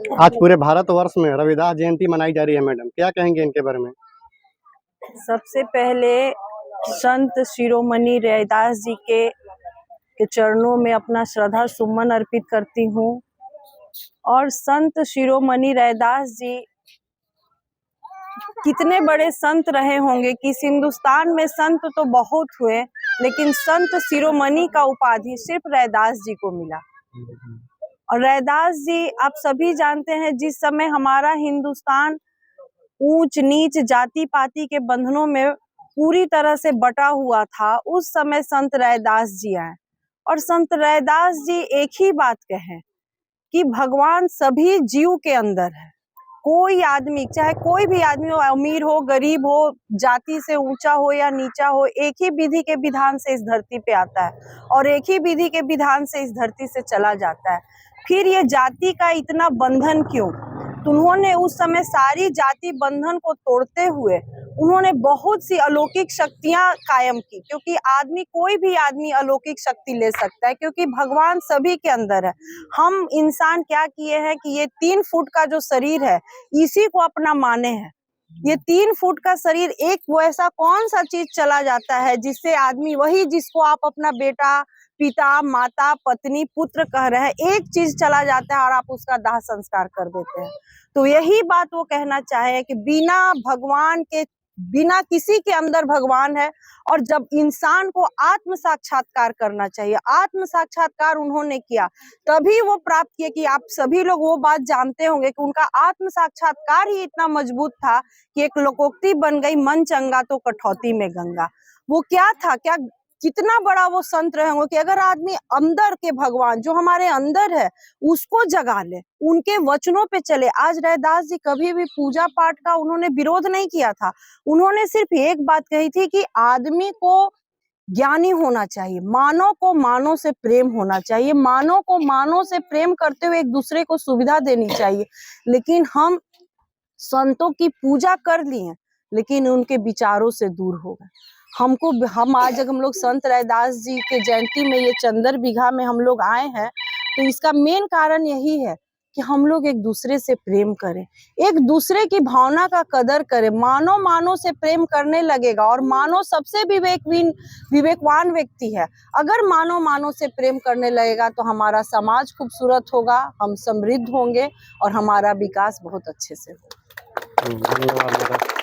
आज पूरे भारतवर्ष में रविदास जयंती मनाई जा रही है मैडम, क्या कहेंगे इनके बारे में? सबसे पहले संत शिरोमणि रविदास जी के चरणों में अपना श्रद्धा सुमन अर्पित करती हूँ। और संत शिरोमणि रविदास जी कितने बड़े संत रहे होंगे कि इस हिंदुस्तान में संत तो बहुत हुए, लेकिन संत शिरोमणि का उपाधि सिर्फ रविदास जी को मिला। और रविदास जी आप सभी जानते हैं, जिस समय हमारा हिंदुस्तान ऊंच नीच जाति पाति के बंधनों में पूरी तरह से बटा हुआ था, उस समय संत रविदास जी आए। और संत रविदास जी एक ही बात कहे कि भगवान सभी जीव के अंदर है। कोई आदमी, चाहे कोई भी आदमी हो, अमीर हो गरीब हो, जाति से ऊंचा हो या नीचा हो, एक ही विधि के विधान से इस धरती पे आता है और एक ही विधि के विधान से इस धरती से चला जाता है। फिर ये जाति का इतना बंधन क्यों? तो उन्होंने उस समय सारी जाति बंधन को तोड़ते हुए उन्होंने बहुत सी अलौकिक शक्तियां कायम की, क्योंकि आदमी, कोई भी आदमी अलौकिक शक्ति ले सकता है, क्योंकि भगवान सभी के अंदर है। हम इंसान क्या किए हैं कि ये 3 फुट का जो शरीर है, इसी को अपना माने हैं। ये 3 फुट का शरीर, एक वो ऐसा कौन सा चीज चला जाता है जिससे आदमी, वही जिसको आप अपना बेटा, पिता, माता, पत्नी, पुत्र कह रहे हैं, एक चीज चला जाता है और आप उसका दाह संस्कार कर देते हैं। तो यही बात वो कहना चाहे कि बिना भगवान के, बिना किसी के अंदर भगवान है। और जब इंसान को आत्म साक्षात्कार करना चाहिए, आत्म साक्षात्कार उन्होंने किया, तभी वो प्राप्त किए। कि आप सभी लोग वो बात जानते होंगे कि उनका आत्म साक्षात्कार ही इतना मजबूत था कि एक लोकोक्ति बन गई, मन चंगा तो कठौती में गंगा। वो क्या था, क्या कितना बड़ा वो संत रहे होंगे कि अगर आदमी अंदर के भगवान जो हमारे अंदर है उसको जगा ले, उनके वचनों पे चले। आज रविदास जी कभी भी पूजा पाठ का उन्होंने विरोध नहीं किया था। उन्होंने सिर्फ एक बात कही थी कि आदमी को ज्ञानी होना चाहिए, मानव को मानव से प्रेम होना चाहिए, मानव को मानव से प्रेम करते हुए एक दूसरे को सुविधा देनी चाहिए। लेकिन हम संतों की पूजा कर ली है, लेकिन उनके विचारों से दूर हो गए। हम आज जब हम लोग संत रविदास जी के जयंती में ये चंदर बीघा में हम लोग आए हैं, तो इसका मेन कारण यही है कि हम लोग एक दूसरे से प्रेम करें, एक दूसरे की भावना का कदर करें। मानव मानव से प्रेम करने लगेगा, और मानव सबसे विवेकवान व्यक्ति है। अगर मानव मानव से प्रेम करने लगेगा तो हमारा समाज खूबसूरत होगा, हम समृद्ध होंगे और हमारा विकास बहुत अच्छे से होगा। धन्यवाद।